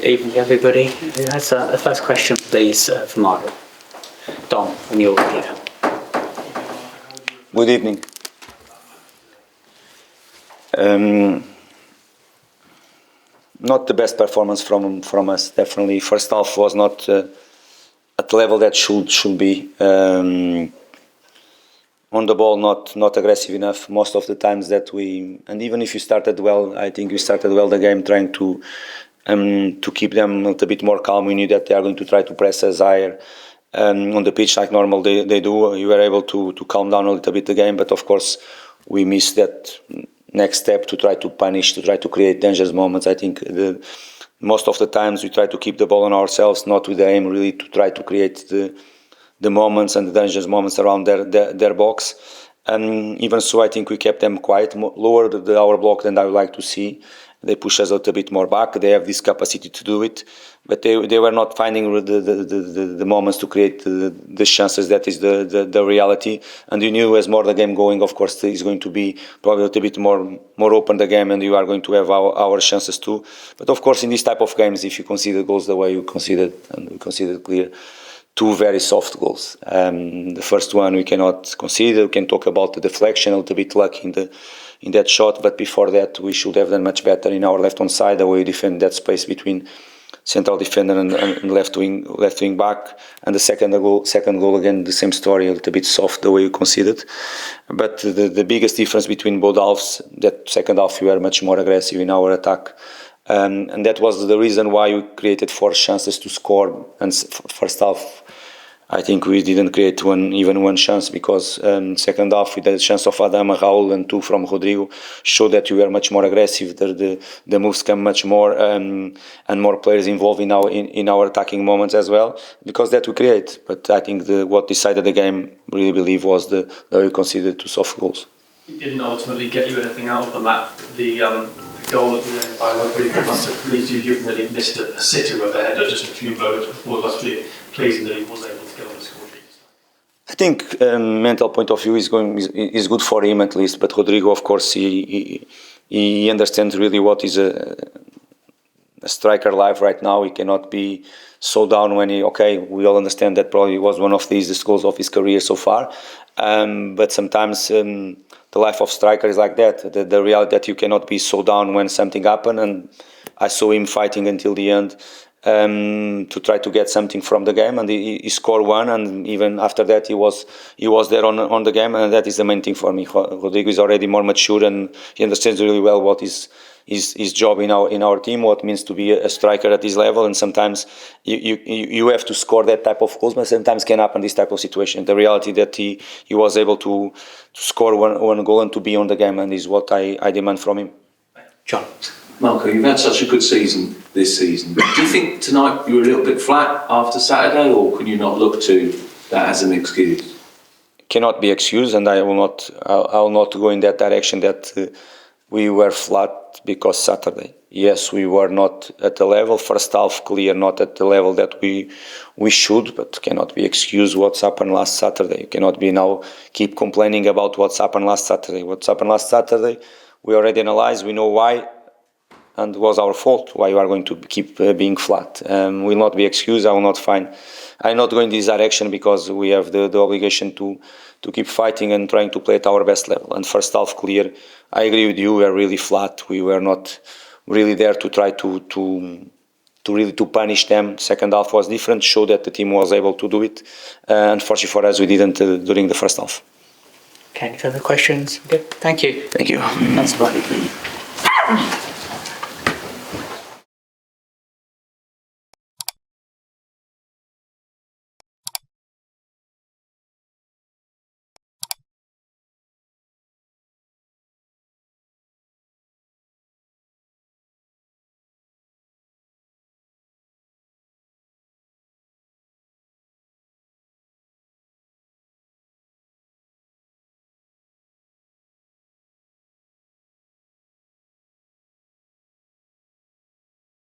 Good evening, everybody. That's the first question, please, for Marco. Dom, when you're here. Good evening. Not the best performance from us, definitely. First half was not at the level that should be. On the ball, not aggressive enough most of the times that we. And even if you started well, I think we started well the game, trying to keep them a little bit more calm. We knew that they are going to try to press us higher on the pitch like normal they do. You were able to calm down a little bit the game, but of course we missed that next step to try to punish, to try to create dangerous moments. I think most of the times we try to keep the ball on ourselves, not with the aim really to try to create the moments and the dangerous moments around their box. And even so, I think we kept them quiet, lower our block than I would like to see. They push us a little bit more back. They have this capacity to do it, but they were not finding the moments to create the chances. That is the reality. And you knew as more the game going, of course, is going to be probably a little bit more open the game, and you are going to have our chances too. But of course, in this type of games, if you concede goals the way you conceded, and we conceded clear, two very soft goals. The first one we cannot concede. We can talk about the deflection, a little bit luck in that shot, but before that we should have done much better in our left-hand side, the way we defend that space between central defender and left wing back. And the second goal again, the same story, a little bit soft the way you conceded. But the biggest difference between both halves, that second half we were much more aggressive in our attack. And that was the reason why we created 4 chances to score. And first half, I think we didn't create even one chance, because second half with the chance of Adama, Raul, and 2 from Rodrigo showed that we were much more aggressive. The moves come much more, and more players involved in our attacking moments as well, because that we create. But I think what decided the game, really believe, was the way we conceded 2 soft goals. It didn't ultimately get you anything out of the map. The goal at the end by Rodrigo must have pleased you, given that he missed a sitter of the header just a few moments before. It must be pleasing that he was able to get on the score sheet. I think mental point of view is good for him at least. But Rodrigo, of course, he understands really what is a striker life right now. He cannot be so down when we all understand that probably was one of the easiest goals of his career so far. But sometimes the life of striker is like that. The reality that you cannot be so down when something happened. And I saw him fighting until the end to try to get something from the game, and he scored 1. And even after that, he was there on the game, and that is the main thing for me. Rodrigo is already more mature, and he understands really well what is his job in our team, what it means to be a striker at this level. And sometimes you have to score that type of goals, but sometimes can happen this type of situation. The reality that he was able to score one goal and to be on the game, and is what I demand from him. John. Marco, you've had such a good season this season. Do you think tonight you were a little bit flat after Saturday, or can you not look to that as an excuse? Cannot be excused, and I will not go in that direction that we were flat because Saturday. Yes, we were not at the level. First half, clear, not at the level that we should, but cannot be excused what's happened last Saturday. You cannot be now keep complaining about what's happened last Saturday. What's happened last Saturday, we already analyzed, we know why, and it was our fault. Why you are going to keep being flat? Will not be excused. I'm not going this direction, because we have the obligation to keep fighting and trying to play at our best level. And first half, clear. I agree with you. We are really flat. We were not really there to try to really punish them. Second half was different. Showed that the team was able to do it. Unfortunately for us, we didn't during the first half. Okay, any further questions? Good. Thank you. Thank you. That's fine.